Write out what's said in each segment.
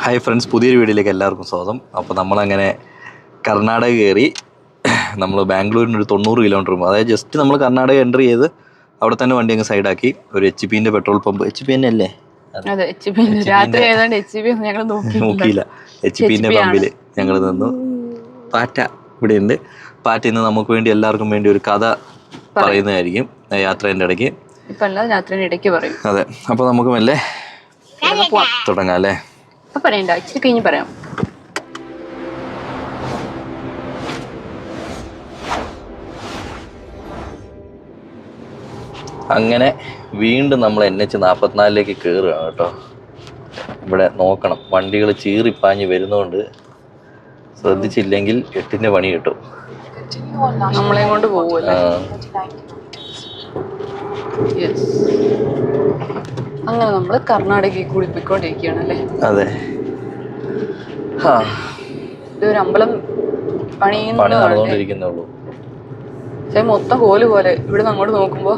Hi friends, പുതിയൊരു വീഡിയോയിലേക്ക് എല്ലാവർക്കും സ്വാഗതം. അപ്പോൾ നമ്മളങ്ങനെ കർണാടക കയറി. നമ്മൾ ബാംഗ്ലൂരിന് ഒരു 90 കിലോമീറ്റർ പോകും. അതായത് ജസ്റ്റ് നമ്മൾ കർണാടക എൻട്രി ചെയ്ത് അവിടെ തന്നെ വണ്ടി അങ്ങ് സൈഡാക്കി ഒരു HP പെട്രോൾ പമ്പ്. HP തന്നെ അല്ലേ? നോക്കിയില്ല. HP പമ്പിൽ ഞങ്ങൾ നിന്നു. പാറ്റ ഇവിടെ ഉണ്ട്. പാറ്റ ഇന്ന് നമുക്ക് വേണ്ടി എല്ലാവർക്കും വേണ്ടി ഒരു കഥ പറയുന്നതായിരിക്കും യാത്രേൻ്റെ ഇടയ്ക്ക്. അതെ, അപ്പോൾ നമുക്ക് മെല്ലെ തുടങ്ങാം അല്ലേ? ഇച്ചിരി കഴിഞ്ഞ് പറയാം. അങ്ങനെ വീണ്ടും നമ്മൾ NH44 കയറുകയാണ് കേട്ടോ. ഇവിടെ നോക്കണം, വണ്ടികൾ ചീറിപ്പാഞ്ഞ് വരുന്നതുകൊണ്ട് ശ്രദ്ധിച്ചില്ലെങ്കിൽ 8ന്റെ പണി കിട്ടും. നമ്മളെ കൊണ്ട് പോകുമല്ലോ. അങ്ങനെ നമ്മൾ കർണാടകയിൽ കൂടി പോയിക്കൊണ്ടിരിക്കുകയാണല്ലേ? അതെ. ഇതൊരു അമ്പലം പണി നടന്നുകൊണ്ടിരിക്കുന്നുള്ളൂ. മൊത്തം കോല് പോലെ ഇവിടെ അങ്ങോട്ട് നോക്കുമ്പോ.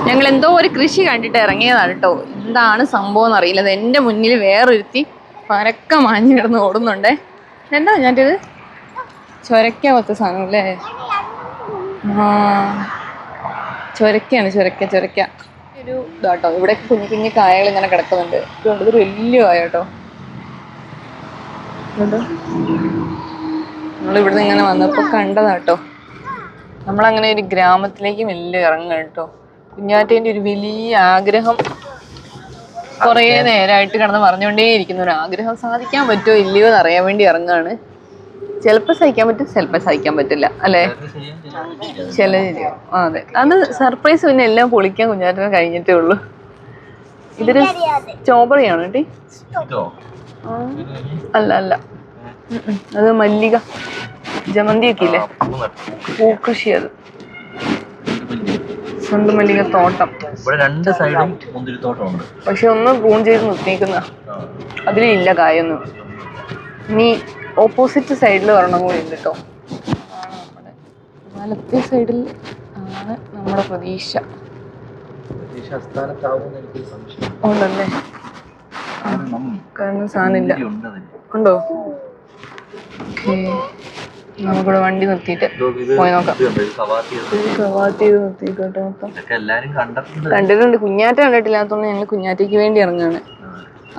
ഞങ്ങൾ എന്തോ ഒരു കൃഷി കണ്ടിട്ട് ഇറങ്ങിയതാണ് കേട്ടോ. എന്താണ് സംഭവം എന്നറിയില്ല. എന്റെ മുന്നിൽ വേറൊരുത്തി പരക്കം മാഞ്ഞു കിടന്ന് ഓടുന്നുണ്ടേ. എന്താ ഞാനിത് ചൊരക്ക പോലത്തെ സാധനം അല്ലേ? ചൊരക്കയാണ്, ചൊരക്ക ഒരു ഇതാട്ടോ. ഇവിടെ കുഞ്ഞു കുഞ്ഞു കായകൾ ഇങ്ങനെ കിടക്കുന്നുണ്ട്. ഇതൊരു വലിയ കായ കേട്ടോ. നമ്മളിവിടുന്ന് ഇങ്ങനെ വന്നപ്പോൾ കണ്ടതാട്ടോ. നമ്മളങ്ങനെ ഒരു ഗ്രാമത്തിലേക്ക് വലിയ ഇറങ്ങുക കേട്ടോ. കുഞ്ഞാറ്റേൻ്റെ ഒരു വലിയ ആഗ്രഹം കുറേ നേരമായിട്ട് കിടന്ന് പറഞ്ഞുകൊണ്ടേയിരിക്കുന്ന ഒരു ആഗ്രഹം സാധിക്കാൻ പറ്റുമോ ഇല്ലയോ എന്ന് അറിയാൻ വേണ്ടി ഇറങ്ങുകയാണ്. ചിലപ്പോൾ സഹിക്കാൻ പറ്റും, ചിലപ്പോൾ സഹിക്കാൻ പറ്റില്ല അല്ലേ? അതെ, അത് സർപ്രൈസ്. പിന്നെ എല്ലാം പൊളിക്കാൻ കുഞ്ഞാറ്റന് കഴിഞ്ഞിട്ടേ ഉള്ളൂ. ഇതൊരു സ്ട്രോബെറിയാണ് കേട്ടി. അല്ല, അത് മല്ലിക, ജമന്തി ഒക്കെ ഇല്ലേ, പൂക്കൃഷി. അത് സ്വന്തം മല്ലിക തോട്ടം. പക്ഷെ ഒന്ന് പ്രൂൺ ചെയ്ത് നിർത്തിയിരിക്കുന്ന അതിലില്ല കായൊന്നും. ഇനി ഓപ്പോസിറ്റ് സൈഡിൽ ഒരെണ്ണം കൂടി ഉണ്ട് കേട്ടോ. വലത്തെ സൈഡിൽ ആണ് നമ്മുടെ പ്രതീക്ഷ. ഉണ്ടല്ലേ? കാരണം സാധനമില്ല. ഉണ്ടോ? ഓക്കേ, നമുക്കിവിടെ വണ്ടി നിർത്തിയിട്ട് പോയി നോക്കാം. നിർത്തിയിട്ടോ മൊത്തം കണ്ടിട്ടുണ്ട്. കുഞ്ഞാറ്റ കണ്ടിട്ടില്ലാത്തതുകൊണ്ട് ഞങ്ങൾ കുഞ്ഞാറ്റയ്ക്ക് വേണ്ടി ഇറങ്ങുകയാണ്.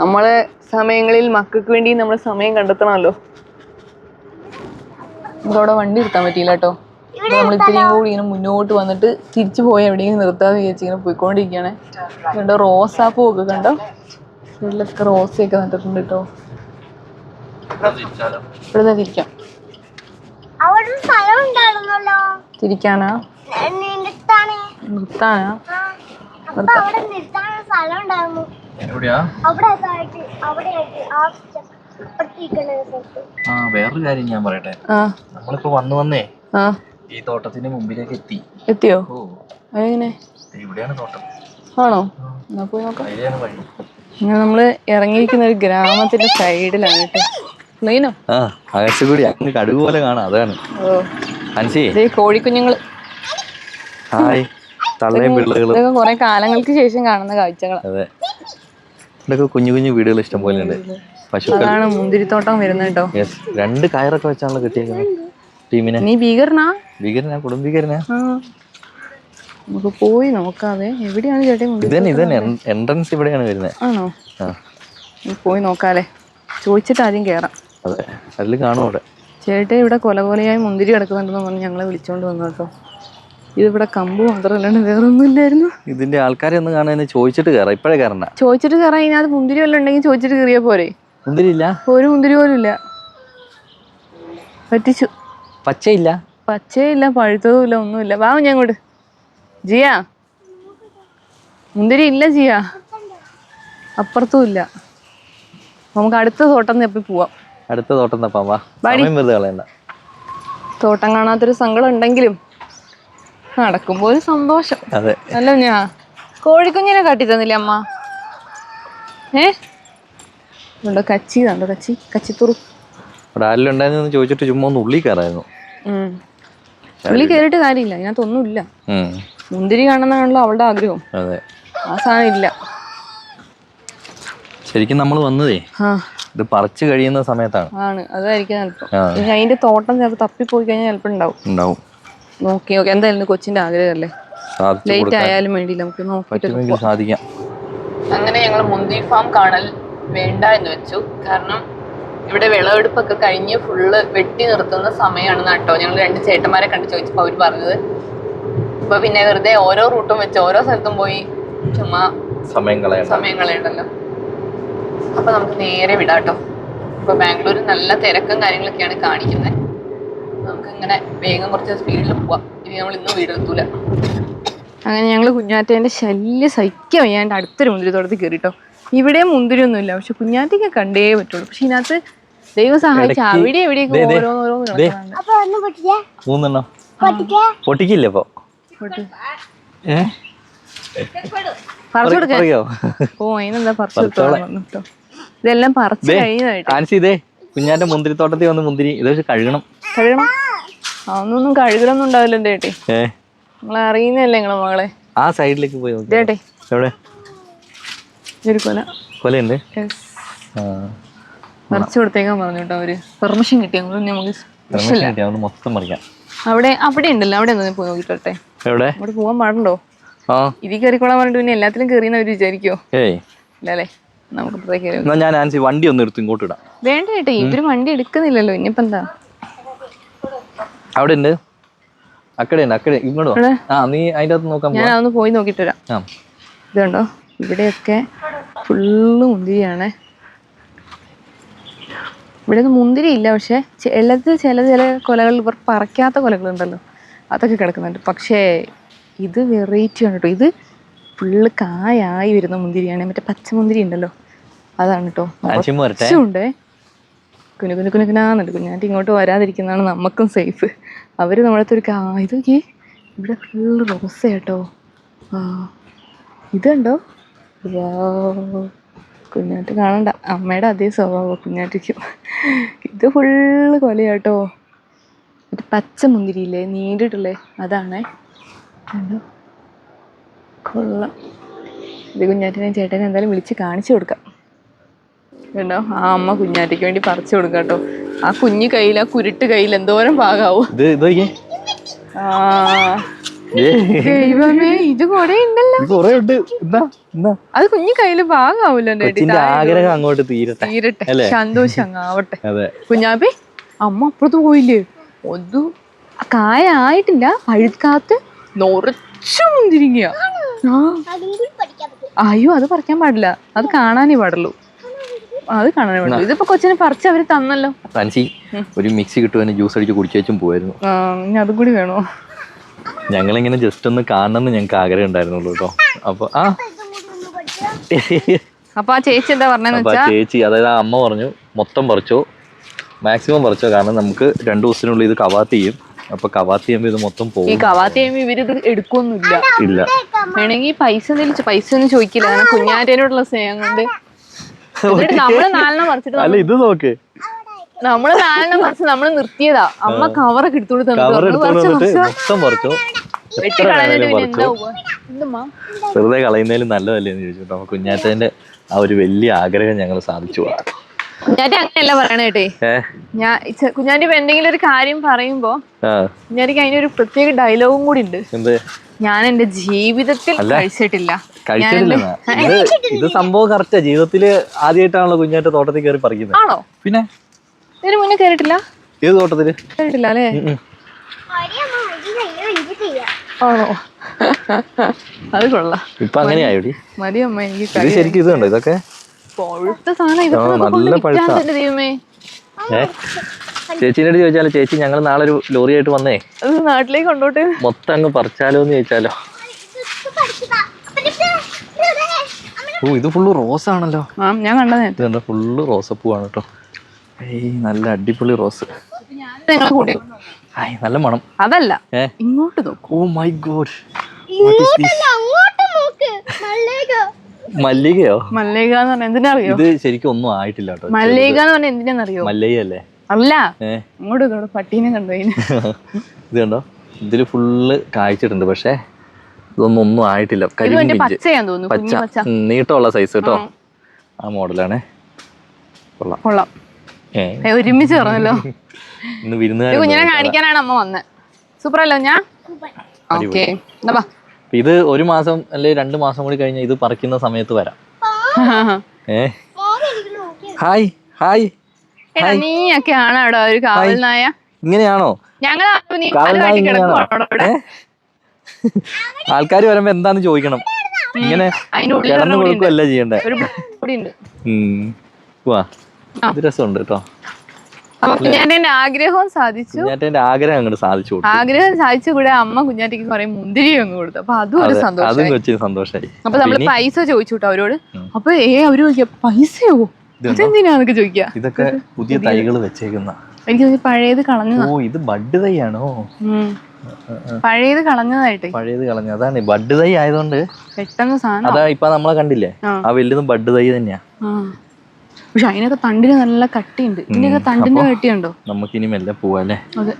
നമ്മളെ സമയങ്ങളിൽ മക്കൾക്ക് വേണ്ടി നമ്മൾ സമയം കണ്ടെത്തണമല്ലോ. നമുക്കവിടെ വണ്ടി നിർത്താൻ പറ്റിയില്ല കേട്ടോ. നമ്മൾ ഇത്രയും കൂടി ഇങ്ങനെ മുന്നോട്ട് വന്നിട്ട് തിരിച്ചു പോയി എവിടെയെങ്കിലും നിർത്താതെ വിചാരിച്ച് ഇങ്ങനെ പോയിക്കൊണ്ടിരിക്കുകയാണ്. കണ്ടോ, റോസാപ്പൂ ഒക്കെ കണ്ടോ? വീട്ടിലൊക്കെ റോസയൊക്കെ നട്ടിട്ടുണ്ട് കേട്ടോ. ഇവിടെ തിരിക്കാം. തിരിക്കാനാ? നിർത്താനാ? വേറൊരു കാര്യം ഞാൻ പറയട്ടെ. നമ്മളിപ്പോ വന്നേ ഈ തോട്ടത്തിന്റെ മുമ്പിലേക്ക് എത്തിയോ? അതെങ്ങനെ? ഇവിടെയാണ് തോട്ടം. ആണോ? എന്നാ പോയി നോക്കാം. നമ്മള് ഇറങ്ങിയിരിക്കുന്ന ഒരു ഗ്രാമത്തിന്റെ സൈഡിലാണ് കേട്ടോ. കടുക് പോലെ കാണാം. അതാണ് കോഴിക്കുഞ്ഞുങ്ങള്. ഇതൊക്കെ കുറെ കാലങ്ങൾക്ക് ശേഷം കാണുന്ന കാഴ്ചകൾ. അതെ, ഇതൊക്കെ കുഞ്ഞു കുഞ്ഞു വീടുകൾ ഇഷ്ടം പോലെ ഉണ്ട്. അതാണ് മുന്തിരിത്തോട്ടം വരുന്നത് കേട്ടോ. 2 കയറൊക്കെ വെച്ചാണല്ലോ കിട്ടിയേക്കുന്നത് ടീമിനെ. നീ ഭീകരനാ? കുടുംബീകരനാ. നമുക്ക് പോയി നോക്കാതെ. എവിടെയാണ് ചേട്ടൻ? ഇതന്നെ എൻട്രൻസ് ഇവിടെയാണ് വരുന്നത്. ആണോ? പോയി നോക്കാല്ലേ? ചോദിച്ചിട്ട് ആദ്യം കേറാം. അതെ, അതിൽ കാണും. അവിടെ ചേട്ടൻ ഇവിടെ കൊലകൊലയായി മുന്തിരി കിടക്കുന്നുണ്ടെന്ന് പറഞ്ഞ് ഞങ്ങളെ വിളിച്ചോണ്ട് വന്നു കേട്ടോ. ഇതിവിടെ കമ്പ് മാത്രമല്ലാണ്ട് വേറെ ഒന്നും ഇല്ലായിരുന്നു. ഇതിന്റെ ആൾക്കാരെ ഒന്ന് കാണാൻ ചോദിച്ചിട്ട് കയറാം. ഇപ്പഴേ കയറണ്ട. ചോദിച്ചിട്ട് കയറാം. ഇതിനകത്ത് മുന്തിരി വല്ലതും ഉണ്ടെങ്കിൽ ചോദിച്ചിട്ട് കയറിയാ പോരെ? മുന്തിരി ഇല്ല, ഒരു മുന്തിരി പോലും ഇല്ല. പറ്റിച്ചു. പച്ചയില്ല, പഴുത്തതും ഇല്ല, ഒന്നുമില്ല. വാ ഞാൻ ഇങ്ങോട്ട്. ജിയാ, മുന്തിരി ഇല്ല ജിയാ, അപ്പുറത്തും ഇല്ല. നമുക്ക് അടുത്ത തോട്ടം തപ്പി പോവാം. അടുത്ത തോട്ടം തപ്പാം. വാ, വെറുതെ കളയണ്ട. തോട്ടം കാണാത്തൊരു സങ്കടം ഉണ്ടെങ്കിലും നടക്കുമ്പോ ഒരു സന്തോഷം. അതെ അല്ല, ഞാൻ കോഴിക്കുഞ്ഞിനെ കാട്ടി തന്നില്ലേ അമ്മ? ഉണ്ടോ കച്ചി? കണ്ടോ കച്ചിത്തുറു? ആരിലുണ്ടായിരുന്നു ചോദിച്ചിട്ട് ചുമ്മാ ഒന്ന് ഉള്ളി കയറായിരുന്നു. ഉള്ളി കയറിയിട്ട് കാര്യമില്ല, ഇതിനകത്തൊന്നുമില്ല. മുന്തിരി കാണുന്നതാണല്ലോ അവളുടെ ആഗ്രഹം. അതെ, ആ സാധനം ഇല്ല. ശരിക്കും നമ്മൾ വന്നതേ ഇത് പറിച്ചു കഴിയുന്ന സമയത്താണ്. ആണ് അതായിരിക്കും ചിലപ്പോൾ. അതിന്റെ തോട്ടം ചിലപ്പോൾ തപ്പിപ്പോയി കഴിഞ്ഞാൽ ചിലപ്പോൾ ഉണ്ടാവും. നോക്കി എന്തായാലും കൊച്ചിന്റെ ആഗ്രഹമല്ലേ, ലേറ്റ് ആയാലും വേണ്ടിയില്ല, നമുക്ക് നോക്കിയിട്ട് സാധിക്കാം. അങ്ങനെ ഞങ്ങൾ മുന്തിരി ഫാം കാണൽ വേണ്ട എന്ന് വെച്ചു. കാരണം ഇവിടെ വിളവെടുപ്പൊക്കെ കഴിഞ്ഞ് ഫുള്ള് വെട്ടി നിർത്തുന്ന സമയമാണെന്ന് കേട്ടോ ഞങ്ങൾ 2 ചേട്ടന്മാരെ കണ്ട് ചോദിച്ചപ്പോൾ അവർ പറഞ്ഞത്. അപ്പൊ പിന്നെ വെറുതെ ഓരോ റൂട്ടും വെച്ച് ഓരോ സ്ഥലത്തും പോയി ചുമ്മാ സമയം കളയണ്ടല്ലോ. അപ്പൊ നമുക്ക് നേരെ വിടാട്ടോ. ഇപ്പൊ ബാംഗ്ലൂർ നല്ല തിരക്കും കാര്യങ്ങളൊക്കെയാണ് കാണിക്കുന്നത്. നമുക്ക് ഇങ്ങനെ വേഗം കുറച്ച് സ്പീഡിൽ പോവാം. ഇനി നമ്മൾ ഇന്നും വീടെത്തൂല. അങ്ങനെ ഞങ്ങൾ കുഞ്ഞാറ്റേന്റെ ശല്യം സഹിക്കാൻ വയ്യാണ്ട് അടുത്തൊരു മുന്തിരിത്തോട്ടത്തിൽ കയറിട്ടോ. ഇവിടെയും മുന്തിരിയൊന്നുമില്ല, പക്ഷെ കുഞ്ഞാറ്റയ്ക്ക് കണ്ടേ പറ്റുള്ളൂ. പക്ഷെ ഇതിനകത്ത് ദൈവം സഹായിച്ച അവിടെ എവിടെയൊക്കെ ഓരോന്നോരോന്ന് കിടക്കുന്നുണ്ട്. പൊട്ടിക്കില്ലേ ഇപ്പൊ? പറിച്ചു കൊടുക്കോ? ഓ അതിനെന്താ പറിച്ചു കൊടുത്തോ. ഇതെല്ലാം പറിച്ചു കഴിഞ്ഞതായിട്ട്. കുഞ്ഞാന്റെ മുന്തിരിത്തോട്ടത്തിൽ വന്ന് മുന്തിരി ഇത് കഴുകണം. അതൊന്നും കഴുകലൊന്നും ഉണ്ടാവില്ല എന്റെ ചേട്ടി. നമ്മളെ അറിയുന്നല്ലേ നിങ്ങളെ മകളെ. ആ സൈഡിലേക്ക് പോയി ചേട്ടേ എവിടെ ഒരു കൊലയുണ്ട്, പറിച്ചു കൊടുത്തേക്കാൻ പറഞ്ഞു കേട്ടോ. അവര് പെർമിഷൻ കിട്ടി നമുക്ക് മൊത്തം പറിക്കാം. അവിടെ ഉണ്ടല്ലോ, അവിടെ ഒന്ന് പോയി നോക്കിട്ടെ. എവിടെ അവിടെ പോകാൻ പാടുണ്ടോ? ഇതിൽ കയറിക്കോളാൻ പറഞ്ഞിട്ട് പിന്നെ എല്ലാത്തിലും കയറിയെന്ന് അവര് വിചാരിക്കോ? ഇല്ലല്ലേ, നമുക്ക് ഞാൻ വണ്ടി ഒന്ന് എടുത്ത് ഇങ്ങോട്ട് ഇടാം. വേണ്ട ചേട്ടാ, ഇവര് വണ്ടി എടുക്കുന്നില്ലല്ലോ. ഇനിയിപ്പോ എന്താ അവിടെ ഉണ്ട്, അക്കടെ ഇങ്ങോട്ടോ. നീ അതിന്റെ അകത്ത് നോക്കാം. ഞാൻ അതൊന്ന് പോയി നോക്കിട്ട് വരാം. ഇതുണ്ടോ, ഇവിടെയൊക്കെ ഫുള്ള് മുന്തിരിയാണ്. ഇവിടെ ഒന്നും മുന്തിരി ഇല്ല, പക്ഷെ ചില കൊലകൾ ഇവർ പറിക്കാത്ത കൊലകളുണ്ടല്ലോ, അതൊക്കെ കിടക്കുന്നുണ്ട്. പക്ഷേ ഇത് വെറൈറ്റി ആണ് കേട്ടോ. ഇത് ഫുള്ള് കായായി വരുന്ന മുന്തിരിയാണ്. മറ്റേ പച്ചമുന്തിരി ഉണ്ടല്ലോ, അതാണ് കേട്ടോ. ഉണ്ട് കുനുകുനാന്നുണ്ട്. കുഞ്ഞാറ്റി ഇങ്ങോട്ട് വരാതിരിക്കുന്നതാണ് നമുക്കും സേഫ്. അവര് നമ്മളത്തെ ഒരു ഇതൊക്കെ ഇവിടെ ഫുള്ള് റോസ കേട്ടോ. ഇതുണ്ടോ, കുഞ്ഞാറ്റ് കാണണ്ട, അമ്മയുടെ അതേ സ്വഭാവം കുഞ്ഞാറ്റിക്കും. ഇത് ഫുള്ള് കൊലയാട്ടോ. മറ്റേ പച്ച മുന്തിരിയില്ലേ, നീണ്ടിട്ടില്ലേ, അതാണേ. കണ്ടോ, കൊള്ളാം. ഇത് കുഞ്ഞാറ്റിനെ ചേട്ടനെ എന്തായാലും വിളിച്ച് കാണിച്ചു കൊടുക്കാം. കണ്ടോ, ആ അമ്മ കുഞ്ഞാറ്റയ്ക്ക് വേണ്ടി പറിച്ചു കൊടുക്കാം കേട്ടോ. ആ കുഞ്ഞു കയ്യിൽ, ആ കുരുട്ട് കയ്യിൽ എന്തോരം പാകാവൂ. ദൈവമേ, ഇത് കൊറേ ഉണ്ടല്ലോ. അത് കുഞ്ഞു കയ്യില് പാകാവൂല്ലോ. ആഗ്രഹം അങ്ങോട്ട് തീരട്ടെ, സന്തോഷം അങ്ങാവട്ടെ. കുഞ്ഞാപ്പി അമ്മ അപ്പുറത്ത് പോയില്ലേ, ഒതു കായ ആയിട്ടില്ല, പഴുക്കാത്ത നിറച്ചു മുന്തിരിങ്ങ. അയ്യോ, അത് പറിക്കാൻ പാടില്ല, അത് കാണാനേ പാടുള്ളൂ. അത് കാണാനേ പാടുള്ളൂ. ഇതിപ്പോ കൊച്ചിനെ പറിച്ച് അവര് തന്നല്ലോ. ഒരു മിക്സി കിട്ടുവാൻ ജ്യൂസ് അടിച്ച് കുടിച്ചും പോയിരുന്നു. ഇനി അതും കൂടി വേണോ? ഞങ്ങളിങ്ങനെ ജസ്റ്റ് ഒന്ന് കാണണമെന്ന് ഞങ്ങൾക്ക് ആഗ്രഹം ഉണ്ടായിരുന്നുള്ളൂ കേട്ടോ. അപ്പൊ ആ ചേച്ചി എന്താ പറഞ്ഞെന്ന് വെച്ചാ, ചേച്ചി അതായത് അമ്മ പറഞ്ഞു മൊത്തം പറിച്ചോ, മാക്സിമം പറിച്ചോ, കാരണം നമുക്ക് 2 ദിവസത്തിനുള്ളിൽ ഇത് കവാത്ത് ചെയ്യും. അപ്പൊ കവാത്ത് ചെയ്യുമ്പോ ഇത് മൊത്തം പോകും. ഈ കവാത്ത് ചെയ്യുമ്പോ ഇവരിത് എടുക്കൊന്നുമില്ല. വേണമെങ്കിൽ പൈസ ഒന്നും ചോദിക്കില്ല, കാരണം കുഞ്ഞാറ്റേനോടുള്ള സ്നേഹം കൊണ്ട്. നമ്മള് 4 പറിച്ചിട്ട് ഇത് നോക്ക്, നമ്മള് 4 പറിച്ച് നമ്മള് നിർത്തിയതാ. അമ്മ കവറൊക്കെ എടുത്തോണ്ട് വെറുതെ കളയുന്നതിലും നല്ലതല്ലേ എന്ന് ചോദിച്ചു. കുഞ്ഞാറ്റേന്റെ ആ ഒരു വലിയ ആഗ്രഹം ഞങ്ങൾ സാധിച്ചു. കുഞ്ഞാറ്റ അങ്ങനെയല്ല പറയണ കേട്ടേ. കുഞ്ഞാറ്റ ഇപ്പൊ എന്തെങ്കിലും ഒരു കാര്യം പറയുമ്പോ കുഞ്ഞാറ്റക്ക് അതിനൊരു പ്രത്യേക ഡയലോഗും കൂടി ഉണ്ട്. ഞാൻ എന്റെ ജീവിതത്തിൽ കഴിച്ചിട്ടില്ല. ഇത് സംഭവം കറക്റ്റാ. ജീവിതത്തില് ആദ്യമായിട്ടാണല്ലോ കുഞ്ഞാറ്റ തോട്ടത്തിൽ കയറി പറിക്കുന്നത്. ആണോ? പിന്നെ ഇതിന് മുന്നേ കേറിട്ടില്ല? ഏത് തോട്ടത്തില് കേറിട്ടില്ല അല്ലേ? ആണോ? അത് കൊള്ളാം. ഇപ്പൊ അങ്ങനെയായോടി മതിയമ്മ. എനിക്ക് ശരിക്കും ഇത് കണ്ടോ, ഇതൊക്കെ പഴുത്ത സാധനം. നല്ല പഴുത്ത. ദൈവമേ, ചേച്ചീനോട് ചോദിച്ചാലോ, ചേച്ചി ഞങ്ങൾ നാളെ ഒരു ലോറി ആയിട്ട് വന്നേ, അത് നാട്ടിലേക്ക് കൊണ്ടോട്ടെ, മൊത്തം അങ്ങ് പറിച്ചാലോ എന്ന് ചോദിച്ചാലോ. ഇത് ഫുള്ള് റോസ് ആണല്ലോ. ഞാൻ കണ്ടത് ഫുള്ള് റോസപ്പൂവാണ് കേട്ടോ. നല്ല അടിപൊളി റോസ്. നല്ല മണം. അതല്ല, ഇങ്ങോട്ട് നോക്കൂ. Oh my God, മല്ലികയോ? മല്ലിക എന്ന് പറഞ്ഞാൽ എന്തിനാറിയോ? ഇത് ശരിക്കും ഒന്നും ആയിട്ടില്ല കേട്ടോ. മല്ലിക എന്ന് പറഞ്ഞാൽ എന്തിനാന്നറിയോ? മല്ലയല്ലേ? അല്ല, ഇങ്ങോട്ട് ഇതോടെ പട്ടീനെ കണ്ടു. ഇത് കണ്ടോ, ഇതില് ഫുള്ള് കായ്ച്ചിട്ടുണ്ട്, പക്ഷെ ഇതൊന്നും ആയിട്ടില്ല. പച്ച നീട്ടമുള്ള സൈസ് കേട്ടോ. ആ മോഡലാണേ. കൊള്ളാം കൊള്ളാം. ഒരുമിച്ച് പറഞ്ഞല്ലോ. ഇന്ന് വിരുന്നുകാർ കുഞ്ഞിനെ കാണിക്കാനാണ് അമ്മ വന്നത്. സൂപ്പർ അല്ലോ ഞാൻ. ഓക്കെ ഇത് 1 മാസം അല്ലെ 2 മാസം കൂടി കഴിഞ്ഞ ഇത് പറിക്കുന്ന സമയത്ത് വരാം. Hi hi. നീയൊക്കെയാണോ അവിടെ ഒരു കാവൽ നായ? ഇങ്ങനെയാണോ ആൾക്കാർ വരുമ്പോ എന്താന്ന് ചോദിക്കണം. ഇങ്ങനെ കിടന്നു കൊടുക്കുകയല്ല ചെയ്യണ്ടേ. ഇത് രസമുണ്ട് കേട്ടോ. കുഞ്ഞാറ്റേന്റെ ആഗ്രഹവും സാധിച്ചു. കുഞ്ഞാറ്റേന്റെ ആഗ്രഹം അങ്ങോട്ട് സാധിച്ചു. ആഗ്രഹം സാധിച്ചു കൂടെ അമ്മ കുഞ്ഞാറ്റയ്ക്ക് കുറെ മുന്തിരി അങ്ങ് കൊടുത്തു. അപ്പൊ അതും ഒരു സന്തോഷമായി. അപ്പൊ നമ്മള് പൈസ ചോദിച്ചു കേട്ടോ അവരോട്. അപ്പൊ അവര് ചോദിക്കാം പൈസയോ അതെന്തിനാന്നൊക്കെ ചോദിക്കാ. ഇതൊക്കെ പുതിയ തൈകൾ വെച്ചേക്കുന്ന. എനിക്ക് പഴയത് കളഞ്ഞതാ. ഓ ഇത് ബഡ് തൈയാണോ? പഴയത് കളഞ്ഞതായിട്ട്. പഴയത് കളഞ്ഞ അതാണ് ബഡ് തൈ ആയതുകൊണ്ട് പെട്ടെന്ന് സാധനം. അതാ ഇപ്പൊ നമ്മളെ കണ്ടില്ലേ ആ വലുതും ബഡ് തൈ തന്നെയാ. പക്ഷെ അതിനൊക്കെ തണ്ടിന് നല്ല കട്ടിയുണ്ട്. ഇതിന്റെയൊക്കെ തണ്ടിന്റെ കട്ടിയുണ്ടോ? നമുക്കിനി മെല്ലെ പോവാല്ലേ. അതെ.